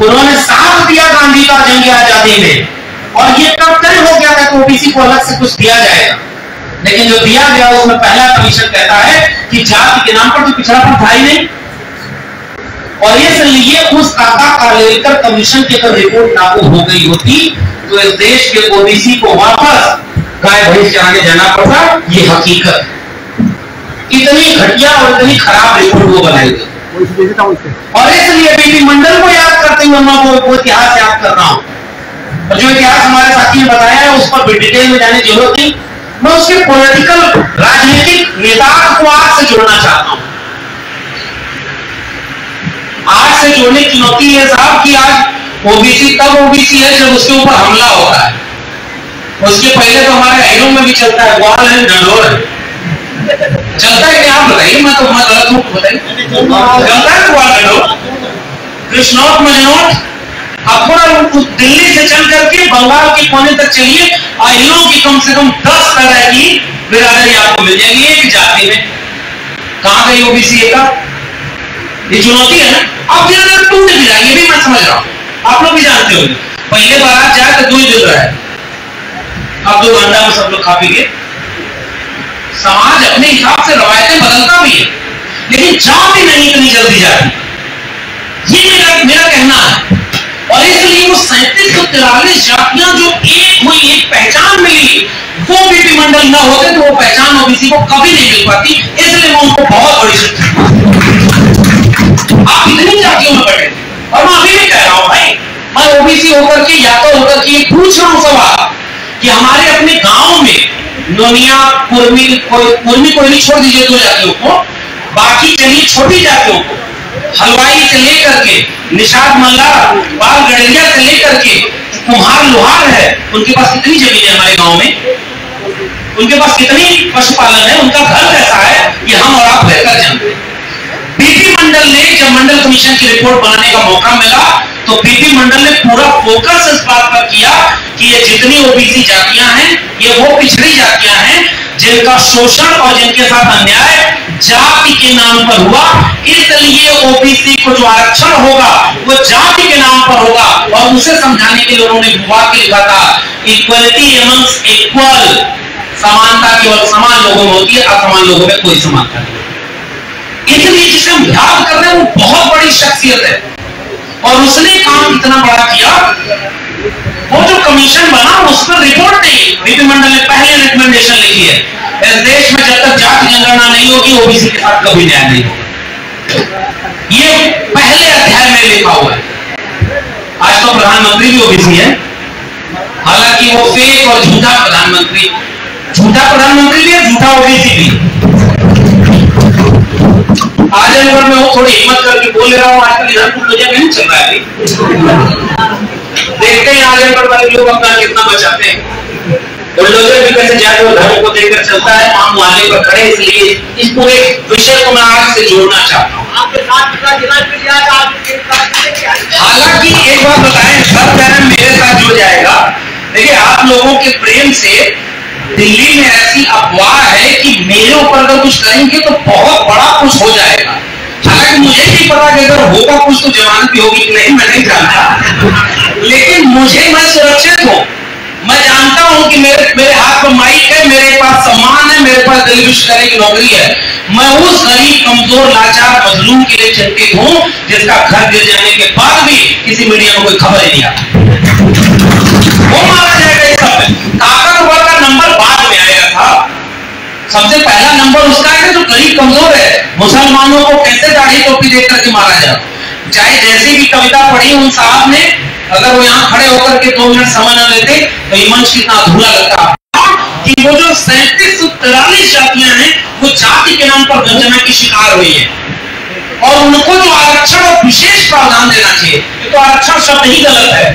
उन्होंने साथ दिया गांधी का जंग आजादी में, और ये तब तय हो गया था कि ओबीसी को अलग से कुछ दिया जाएगा। लेकिन जो दिया गया उसमें पहला कमीशन कहता है कि जाति के नाम पर तो पिछड़ापन था ही नहीं। और इसलिए उस काका कालेलकर कमीशन की अगर रिपोर्ट लागू हो गई होती तो इस देश के ओबीसी को वापस गाय भैंस के आगे जाना पड़ता। ये हकीकत है। इतनी घटिया और इतनी खराब रिपोर्ट वो बनाई गई। और इसलिए बीपी मंडल को याद करते हुए मैं वो इतिहास याद कर रहा हूं, और जो इतिहास हमारे साथी ने बताया है उस पर डिटेल में जाने की जरूरत नहीं। मैं उसके पॉलिटिकल, राजनीतिक नेता को आज से जोड़ना चाहता हूं। आज से जोड़ने की चुनौती है साहब कि आज ओबीसी तब ओबीसी है जब उसके ऊपर हमला होता है। उसके पहले तो हमारे आइनों में भी चलता है ग्वाल है ढंढोर है, चलता है क्या आप बताइए, मैं तो गलत हूं बताइए, चलता है ग्वाल ढंढोर, कृष्णौत मजनौत। अब थोड़ा दिल्ली से चल करके बंगाल के कोने तक चलिए, आइनों की कम से कम 10 तरह की बिरादरी आपको मिल जाएगी एक जाति में। कहां गई ओबीसी का? ये चुनौती है ना। अब धीरे धीरे टूट भी रहा है, ये भी मैं समझ रहा हूं, आप लोग भी जानते होंगे। पहले बारात जाए तो 2 ही दिन रहा है, अब 2 घंटा में सब लोग खा पी गए। समाज अपने हिसाब से रवायतें बदलता भी है, लेकिन जा भी नहीं इतनी जल्दी जाती, ये मेरा कहना है। और इसलिए वो 3743 जातियां जो एक हुई, एक पहचान मिली, वो बीपी मंडल ना होते तो वो पहचान ओबीसी को कभी नहीं मिल पाती। इसलिए मैं उनको बहुत बड़ी शक्ति, आप इतनी जातियों में बटे। और मैं अभी भी कह रहा हूं भाई, मैं ओबीसी होकर के या तो होकर के पूछ रहा हूं सवाल कि हमारे अपने गांव में नोनिया, कुर्मी कोई नहीं, छोड़ दीजिए 2 जातियों को, बाकी चलिए छोटी जातियों को, हलवाई से लेकर के निषाद मल्लार, बाल गड़ेरिया से लेकर के कुम्हार लोहार है, उनके पास कितनी जमीन है हमारे गांव में, उनके पास कितनी पशुपालन है, उनका घर कैसा है, ये हम और आप बेहतर जानते हैं। बीपी मंडल ने जब मंडल कमीशन की रिपोर्ट बनाने का मौका मिला तो बीपी मंडल ने पूरा फोकस इस बात पर किया कि ये जितनी ओबीसी जातियां हैं, ये वो पिछड़ी जातियां हैं जिनका शोषण और जिनके साथ अन्याय जाति के नाम पर हुआ। इसलिए ओबीसी को जो आरक्षण होगा वो जाति के नाम पर होगा। और उसे समझाने के लिए उन्होंने विभाग के लिखा था इक्वलिटी अमंग्स इक्वल, समानता केवल समान लोगों में होती है, असमान लोगों में कोई समानता नहीं। इसलिए जिसे हम याद कर रहे हैं वो बहुत बड़ी शख्सियत है और उसने काम इतना बड़ा किया। वो जो कमीशन बना उस पर रिपोर्ट नहीं, बीपी मंडल ने पहले रिकमेंडेशन लिखी है, इस देश में जब तक जाति जनगणना नहीं होगी ओबीसी के साथ कभी न्याय नहीं होगा। ये पहले अध्याय में लिखा हुआ है। आज तो प्रधानमंत्री भी ओबीसी है, हालांकि वो फेक और झूठा प्रधानमंत्री, झूठा प्रधानमंत्री भी है, झूठा ओबीसी भी। आजमगढ़ में वो थोड़ी हिम्मत करके बोल रहा हूं, आजकल इधर बुलडोजर नहीं चल रहा है, देखते हैं आजमगढ़ वाले लोग अपना कितना बचाते हैं। बुलडोजर भी कैसे जाके वो धर्म को देखकर चलता है, हम वाले पर खड़े। इसलिए इस पूरे विषय को मैं आज से जोड़ना चाहता हूँ। हालांकि एक बात बताएं, सब धर्म मेरे साथ जुड़ जाएगा। देखिए आप लोगों के प्रेम से दिल्ली में ऐसी अफवाह है कि मेरे ऊपर अगर कुछ करेंगे तो बहुत बड़ा कुछ हो जाएगा। हालांकि मुझे नहीं पता कि अगर होगा कुछ तो जमानत भी होगी कि नहीं, मैं नहीं जानता, लेकिन मैं सुरक्षित हूं। मैं जानता हूं कि मेरे हाथ में माइक है, मेरे पास सम्मान है, मेरे पास दिल्ली विश्वविद्यालय की नौकरी है। मैं उस गरीब, कमजोर, लाचार, मजलूम के लिए चिंतित हूं जिसका घर गिर जाने के बाद भी किसी मीडिया में कोई खबर ही नहीं आती। वो मारा जाएगा इस सब में। ताकतवर का नंबर बाद में आएगा था, सबसे पहला नंबर उसका है जो गरीब कमजोर है। मुसलमानों को कैसे दाढ़ी टोपी देख करके मारा जाए, चाहे जैसी भी कविता पढ़ी उन साहब ने, अगर वो यहाँ खड़े होकर के 2 मिनट समय न लेते तो ये मंच कितना अधूरा लगता कि वो जो 3743 जातियां हैं वो जाति के नाम पर वंचना की शिकार हुई है और उनको जो आरक्षण और विशेष प्रावधान देना चाहिए। ये तो आरक्षण शब्द ही गलत है।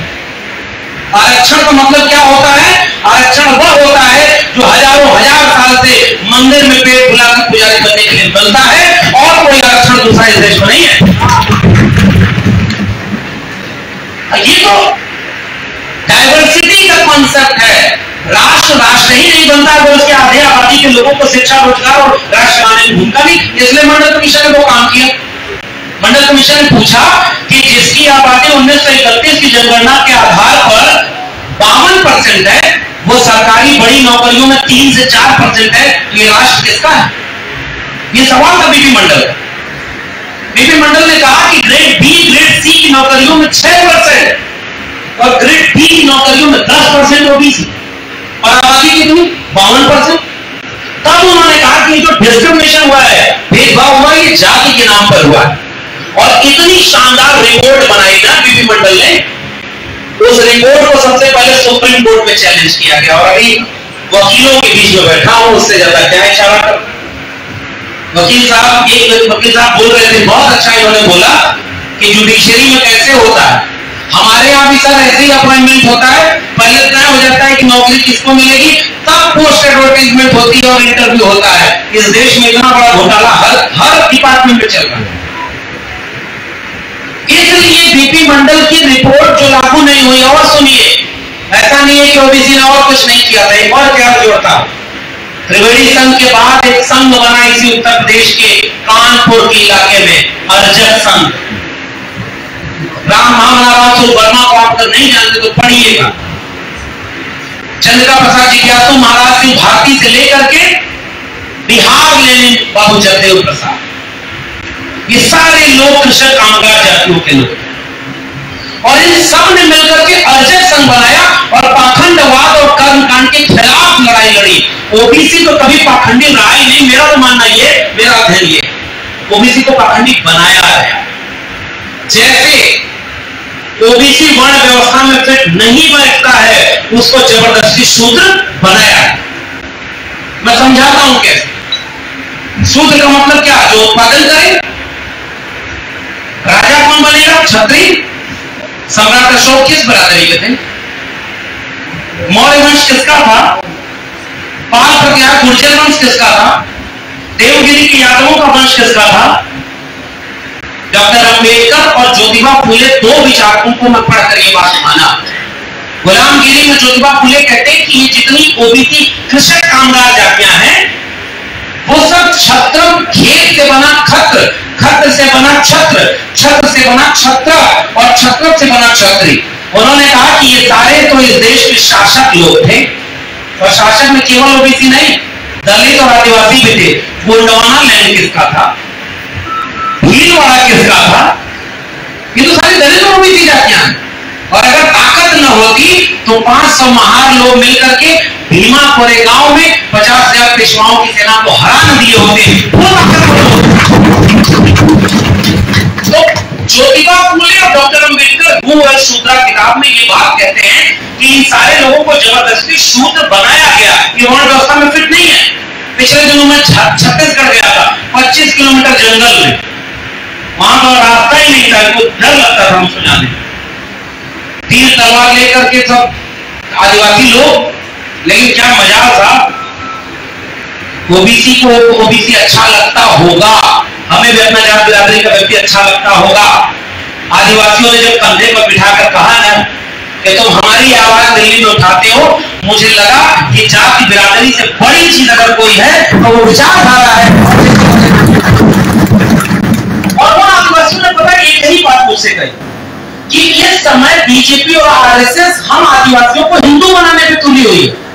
आरक्षण का मतलब क्या होता है? आरक्षण वह होता है जो हजारों हजार साल से मंदिर में पेट फुलाकर पुजारी बनने के लिए बनता है, और कोई आरक्षण दूसरा इस देश में नहीं है। ये तो डाइवर्सिटी का कॉन्सेप्ट है। राष्ट्र ही नहीं बनता अगर उसके आधे आबादी के लोगों को शिक्षा, रोजगार और राष्ट्र बनाने की भूमिका नहीं। इसलिए मंडल कमीशन ने वो काम किया। मंडल कमीशन ने पूछा कि जिसकी आबादी 1931 की जनगणना के आधार पर 52% है, वो सरकारी बड़ी नौकरियों में 3 से 4% है, ये राष्ट्र किसका है? ये सवाल था बीपी मंडल का। बीपी मंडल ने कहा कि ग्रेड बी, ग्रेड सी की नौकरियों में 6% और ग्रेड डी की नौकरियों में 10% ओबीसी, और आबादी कितनी? 52%। तब उन्होंने कहा कि जो डिस्क्रिमिनेशन हुआ है, भेदभाव हुआ, ये जाति के नाम पर हुआ है। और इतनी शानदार रिपोर्ट बनाई ना बीपी मंडल ने, उस रिपोर्ट को सबसे पहले सुप्रीम कोर्ट में चैलेंज किया गया। और अभी वकीलों के बीच में बैठा हूं, उससे ज्यादा क्या इशारा कर। वकील साहब बोल रहे थे, बहुत अच्छा इन्होंने बोला कि जुडिशरी में कैसे होता है। हमारे यहाँ भी सर ऐसे ही अपॉइंटमेंट होता है, पहले तय हो जाता है कि नौकरी किसको मिलेगी, तब पोस्ट एडवर्टाइजमेंट होती है और इंटरव्यू होता है। इस देश में इतना बड़ा घोटाला हर डिपार्टमेंट में चल रहा है। इसलिए बीपी मंडल की रिपोर्ट जो लागू नहीं हुई, और सुनिए, ऐसा नहीं है कि ओबीसी ने और कुछ नहीं किया था, एक और क्या जोड़ता हूं। त्रिवेणी संघ के बाद एक संघ बना इसी उत्तर प्रदेश के कानपुर के इलाके में, अर्जक संघ। राम नारायण वर्मा को आप अगर नहीं जानते तो पढ़िएगा। चंद्रिका प्रसाद जिज्ञासु, महाराज सिंह भारती से लेकर के बिहार लेनिन बाबू जगदेव प्रसाद, ये सारे लोग कृषक कामगार जातियों के लोग, और इन सब ने मिलकर के अर्जक संघ बनाया और पाखंडवाद और कर्मकांड के खिलाफ लड़ाई लड़ी। ओबीसी तो कभी पाखंडी रहा ही नहीं, मेरा तो मानना ये, मेरा अध्ययन ये, ओबीसी को पाखंडी बनाया गया। जैसे ओबीसी वर्ण व्यवस्था में फिट नहीं बैठता है, उसको जबरदस्ती शूद्र बनाया है। मैं समझाता हूं कैसे। शूद्र का मतलब क्या, जो उत्पादन करे। राजा कौन बनेगा, क्षत्रिय। सम्राट अशोक किस बरादरी के थे, मौर्य वंश किसका था, पाल प्रत्याग गुर्जर वंश किसका था, देवगिरी के यादवों का वंश किसका था। डॉक्टर अंबेडकर और ज्योतिबा फुले दो विचारकों को मैं पढ़कर ये बात माना। गुलामगिरी में ज्योतिबा फुले कहते हैं कि ये जितनी ओबीसी कृषक कामगार जातियां हैं, वो सब छत्र, खेत से बना खत्र, खत्र से बना छत्र, छत्र से बना छत्र और छत्र से बना क्षत्रिय। उन्होंने कहा कि ये सारे तो इस देश के शासक लोग थे, और शासक में केवल ओबीसी नहीं, दलित और आदिवासी भी थे। गोंडवाना लैंड किसका था, भीलवाड़ा किसका था, ये तो सारी दलित और ओबीसी जातियां हैं। और अगर ताकत न होती तो 500 महार लोग मिलकर के भीमा कोरेगांव में 50,000 पेशवाओं की सेना को हरा न दिए होते। तो ज्योतिबा फुले और डॉक्टर अंबेडकर भू और शूद्रा किताब में ये बात कहते हैं कि इन सारे लोगों को जबरदस्ती शूद्र बनाया गया, ये वर्ण व्यवस्था में फिट नहीं है। पिछले दिनों में छत्तीसगढ़ गया था, 25 किलोमीटर जंगल में, वहां पर रास्ता ही नहीं था, तो डर लगता था हमको जाने। तीर तलवार लेकर के सब आदिवासी लोग, लेकिन क्या मजा था। ओबीसी को ओबीसी अच्छा लगता होगा, हमें भी अपना जात बिरादरी का व्यक्ति अच्छा लगता होगा। आदिवासियों ने जब कंधे पर बिठाकर कहा ना कि तुम हमारी आवाज दिल्ली में उठाते हो, मुझे लगा कि जाति बिरादरी से बड़ी चीज अगर कोई है तो वो विचारधारा है। और वो आदिवासियों ने पता एक ही बात मुझसे कही कि इस समय बीजेपी और आरएसएस हम आदिवासियों को हिंदू बनाने में तुली हुई है।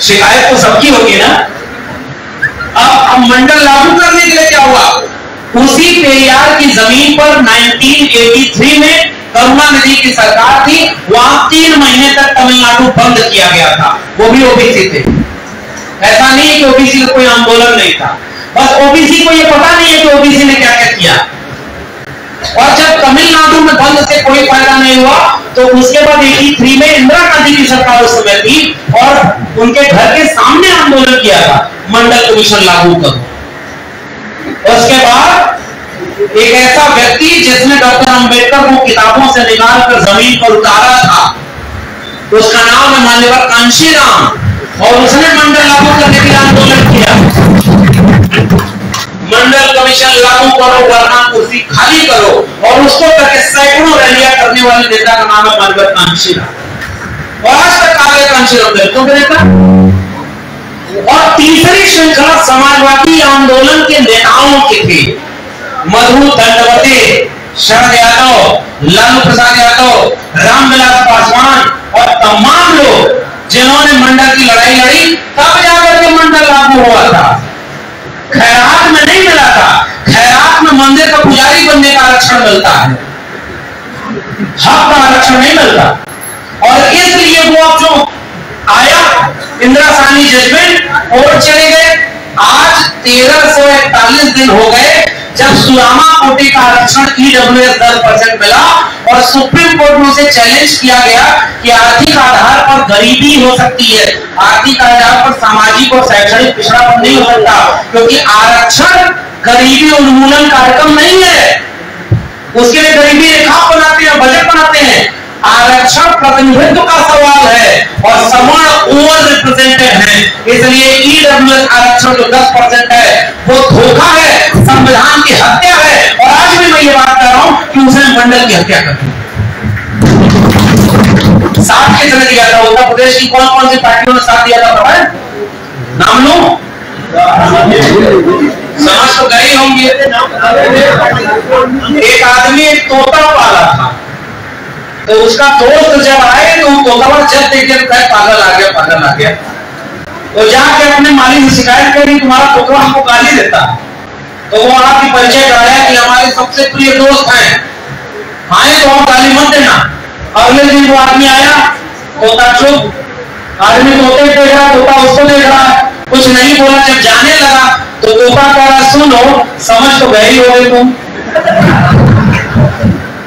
शिकायत तो सबकी होगी ना। अब मंडल लागू करने के लिए क्या हुआ, उसी पेरियार की जमीन पर 1983 में करुणानिधि की सरकार थी, वहां 3 महीने तक तमिलनाडु बंद किया गया था, वो भी ओबीसी थे। ऐसा नहीं है कि ओबीसी का कोई आंदोलन नहीं था, बस ओबीसी को ये पता नहीं है कि ओबीसी ने क्या क्या किया। और जब तमिलनाडु में बंद से कोई फायदा नहीं हुआ तो उसके बाद 83 में इंदिरा गांधी की सरकार उस समय थी और उनके घर के सामने आंदोलन किया था, मंडल कमीशन लागू करो। उसके बाद एक ऐसा व्यक्ति जिसने डॉक्टर अंबेडकर को किताबों से निकालकर जमीन पर उतारा था, उसका नाम है मान्यवर कांशीराम, और उसने मंडल लागू करने के लिए आंदोलन किया। मंडल कमीशन लागू करो वरना कुर्सी खाली करो, और उसको करके सैकड़ों रैलियां करने वाले नेता का नाम है मान्यवर कांशीराम, और आज तक आगे कांशीराम दलितों के नेता। और तीसरी श्रृंखला समाजवादी आंदोलन के नेताओं की थी, मधु दंडवते, शरद यादव, लालू प्रसाद यादव, रामविलास पासवान और तमाम लोग जिन्होंने मंडल की लड़ाई लड़ी, तब जाकर के मंडल लागू हुआ था। खैरात में नहीं मिला था, खैरात में मंदिर का पुजारी बनने का आरक्षण मिलता है, हक का आरक्षण नहीं मिलता। और इसलिए वो अब जो आया इंदिरा साहनी जजमेंट और चले गए। आज 1341 दिन हो गए जब सुरामा कोटे का आरक्षण ईडब्ल्यूएस 10% मिला, और सुप्रीम कोर्ट में उसे चैलेंज किया गया कि आर्थिक आधार पर गरीबी हो सकती है, आर्थिक आधार पर सामाजिक और शैक्षणिक पिछड़ापन नहीं हो सकता, क्योंकि आरक्षण गरीबी उन्मूलन कार्यक्रम नहीं है। उसके लिए गरीबी रेखा बनाते हैं, बजट बनाते हैं। आरक्षण प्रतिनिधित्व का सवाल है और सवर्ण ओवर रिप्रेजेंटेड है, इसलिए ईडब्ल्यूएस आरक्षण जो 10% है वो धोखा है, संविधान की हत्या है। और आज भी मैं ये बात कर रहा हूं कि उसने मंडल की हत्या कर दी। साथ किसने दिया था? उत्तर प्रदेश की कौन कौन सी पार्टियों ने साथ दिया था? पता है? नाम लो, समझ तो गए होंगे। एक आदमी एक तोता पाला था, तो उसका दोस्त जब आए तो तोता जब देखे पागल आ गया, पागल आ गया। तो जाके अपने मालिक से शिकायत करी, तुम्हारा तोता हमको गाली देता। तो वो आपकी परिचय कराया कि हमारे सबसे प्रिय दोस्त हैं, आए तो हम गाली मत देना। अगले दिन वो आदमी आया, तोता चुप, आदमी तोते देख रहा, तोता उसको देख रहा, कुछ नहीं बोला। जब जाने लगा तो तोता कह रहा, सुनो समझ तो गए ही हो गए तुम।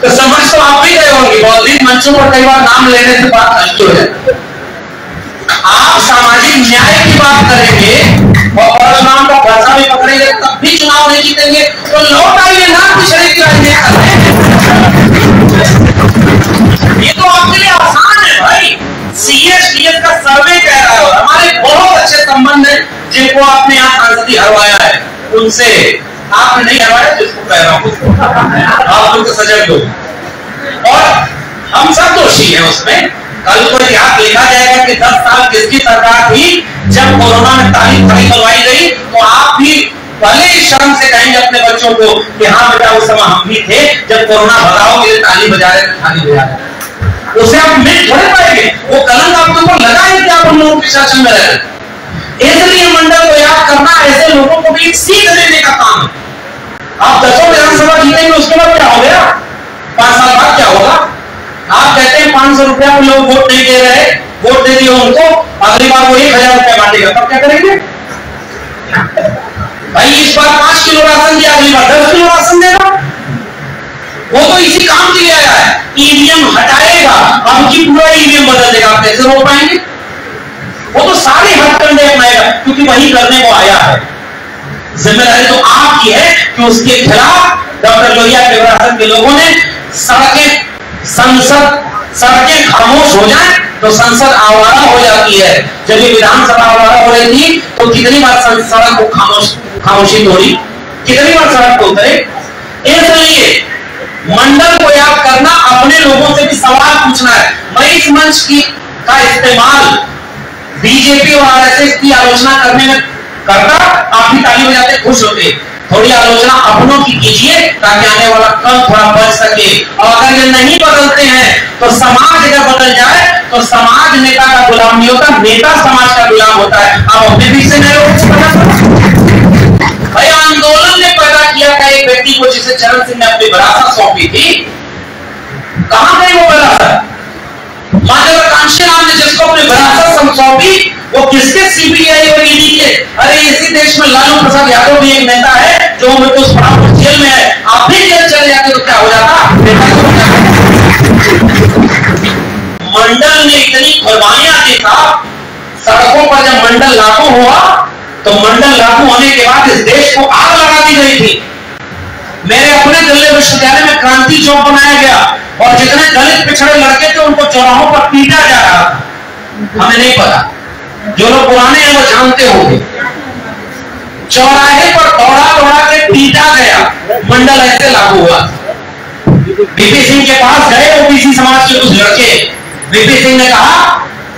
तो समझ तो आप भी गए होंगे, बहुत दिन मंचों पर कई बार नाम लेने से बात हल्की हो जाती है। आप सामाजिक न्याय की बात करेंगे और परशुराम का भरसा भी पकड़ेंगे, तब भी चुनाव नहीं जीतेंगे। तो लौट आइए ना पिछड़े की राजनीति करने। ये तो आपके लिए आसान है भाई। सीएस का सर्वे कह रहा है, हमारे बहुत अच्छे संबंध है जिनको आपने यहाँ सांसदी हरवाया है, उनसे आपने नहीं हरवाया, जिसको कह रहा हूँ आप लोग सजग लोग। और हम सब दोषी हैं उसमें। कल को इतिहास लिखा जाएगा कि 10 साल किसकी सरकार थी जब कोरोना में ताली खड़ी करवाई गई, तो आप भी भले शर्म से कहेंगे अपने बच्चों को कि हाँ बेटा उस समय हम भी थे जब कोरोना भगाओ के लिए ताली बजा रहे थे, ताली बजा रहे। उसे आप मिट थोड़े पाएंगे, वो कलंक आपके ऊपर लगा है कि आप उन लोगों के शासन में रहे। इसलिए मंडल को याद करना ऐसे लोगों को भी सीख देने का काम है। आप 10 विधानसभा जीतेंगे, उसके बाद क्या हो गया? 5 साल बाद क्या होगा? आप कहते हैं 500 रुपया में लोग वोट नहीं दे रहे, वोट दे दिए उनको, अगली बार वो 1000 रुपया बांटेगा, तब क्या करेंगे? भाई इस बार 5 किलो राशन दिया, अगली बार 10 किलो राशन देगा। वो तो इसी काम के लिए आया है। ईवीएम हटाएगा, अब की पूरा ईवीएम बदल देगा, आप कैसे रोक पाएंगे? वो तो सारे हथकंडे अपनाएगा, क्योंकि वही करने को आया है। जिम्मेदारी तो आपकी है कि उसके खिलाफ डॉक्टर लोहिया के विरासत के लोगों ने सड़कें खामोश हो जाए तो संसद आवारा हो जाती है। जब ये विधानसभा आवारा हो रही थी तो कितनी बार सड़क को खामोशी तोड़ी, कितनी बार सड़क को उतरे। इसलिए मंडल को याद करना, अपने लोगों से भी सवाल पूछना है। मैं इस मंच का इस्तेमाल बीजेपी और आरएसएस की आलोचना करने में करता, आप भी ताली बजाते खुश होते। थोड़ी आलोचना अपनों की कीजिए ताकि आने वाला कल थोड़ा बच सके। और अगर ये नहीं बदल बदलते हैं तो समाज अगर बदल जाए तो समाज नेता का गुलाम नहीं होता, नेता समाज का गुलाम होता है। आप अपने पीछे नए लोगों को पता करो भाई, आंदोलन ने पैदा किया था एक व्यक्ति को जिसे चरण सिंह ने अपनी विरासत सौंपी थी। कहां गई वो विरासत? महत्वाकांक्षी नाम ने जिसको अपनी विरासत सौंपी वो किसके? सीबीआई और ईडी के। अरे इसी देश में लालू प्रसाद यादव भी एक नेता है जो मृत्यु पड़ाव जेल में है। आप भी जेल चले जाते तो क्या हो जाता? मंडल ने इतनी कुर्बानियां दी था सड़कों पर। जब मंडल लागू हुआ तो मंडल लागू होने के बाद इस देश को आग लगा दी गई थी। मेरे अपने दिल्ली विश्वविद्यालय में क्रांति चौक बनाया गया और जितने दलित पिछड़े लड़के थे उनको चौराहों पर पीटा जा रहा था। हमें नहीं पता, जो लोग पुराने हैं वो जानते होंगे। चौराहे पर दौड़ा दौड़ा के पीटा गया, मंडल ऐसे लागू हुआ। बीपी सिंह के पास गए ओबीसी समाज के कुछ लड़के। बीपी सिंह ने कहा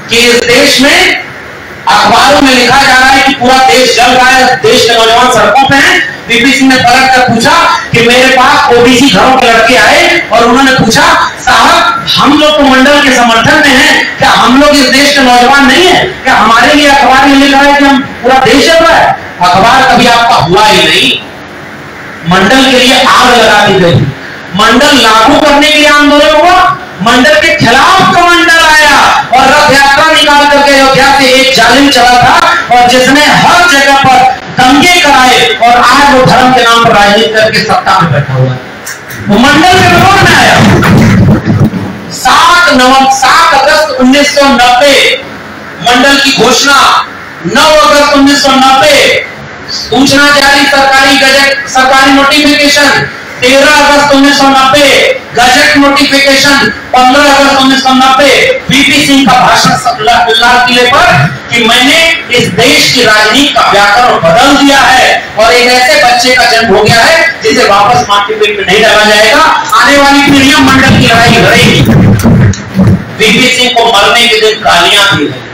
कि इस देश में अखबारों में लिखा जा रहा है कि पूरा देश जल रहा है, देश के नौजवान सड़कों पे हैं। बीपी सिंह ने पलट कर पूछा कि मेरे पास ओबीसी घरों के लड़के आए और उन्होंने पूछा, साहब हम लोग तो मंडल के समर्थन में हैं, क्या हम लोग इस देश के नौजवान नहीं है? क्या हमारे लिए अखबार में लिखा है कि हम पूरा देश चल रहा है? अखबार कभी आपका हुआ ही नहीं। मंडल के लिए आग लगा दी गई। मंडल लागू करने के लिए आंदोलन हुआ, मंडल के खिलाफ कमांडर आया और रथ यात्रा निकाल करके अयोध्या से एक जालिम चला था और जिसने हर जगह पर दंगे कराए और आज वो धर्म के नाम पर राजनीति करके सत्ता में बैठा हुआ है। वो मंडल के विरोध में आया। 7 अगस्त 1990 मंडल की घोषणा, 9 अगस्त 1990 सूचना जारी, सरकारी गजट, सरकारी नोटिफिकेशन, 13 अगस्त 1990 गजट नोटिफिकेशन, 15 अगस्त 1990 बीपी सिंह का भाषण लाल किले पर कि मैंने इस देश की राजनीति का व्याकरण बदल दिया है और एक ऐसे बच्चे का जन्म हो गया है जिसे वापस मां के पेट में नहीं डाला जाएगा। आने वाली पीढ़ियां मंडल की लड़ाई लड़ेगी। बीपी सिंह को मरने के दिन गालियां दी गई।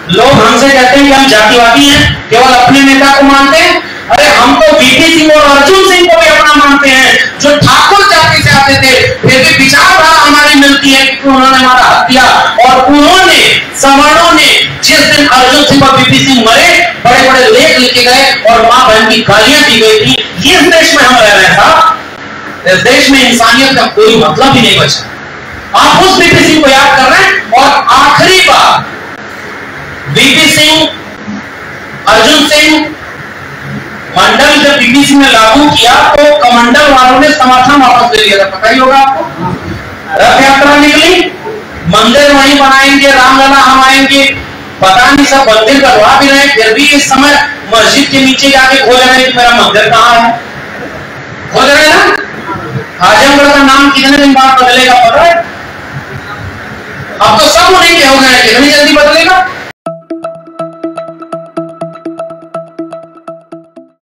लोग हमसे कहते हैं कि हम जातिवादी हैं, केवल अपने नेता को मानते हैं। अरे हम तो बीपी सिंह और अर्जुन सिंह को भी अपना मानते हैं जो ठाकुर जाति से आते थे, फिर भी विचारधारा हमारी मिलती है कि उन्होंने हमारा हत्या। और उन्होंने सवर्णों ने जिस दिन अर्जुन सिंह और बीपी सिंह मरे बड़े बड़े लेख लिखे गए और मां बहन की गालियां दी गई थी। इस देश में हम रह रहे थे, इस देश में इंसानियत का कोई मतलब ही नहीं बचा। आप उस बीपी सिंह को याद कर रहे हैं। और आखिरी बार बीपी सिंह, अर्जुन सिंह, मंडल जब बीपी सिंह ने लागू किया तो कमंडल वालों ने समर्थन वापस ले लिया था, पता ही होगा आपको। रथ यात्रा निकली, मंदिर वहीं बनाएंगे, रामलला हम आएंगे, पता नहीं सब मंदिर करवा भी रहे, फिर भी इस समय मस्जिद के नीचे जाके खोज रहे हैं कि मेरा मंदिर कहाँ है। खोज रहे हैं ना। आजमगढ़ का नाम कितने दिन बाद बदलेगा पता है? अब तो सब उन्हीं के हो गए, कितनी जल्दी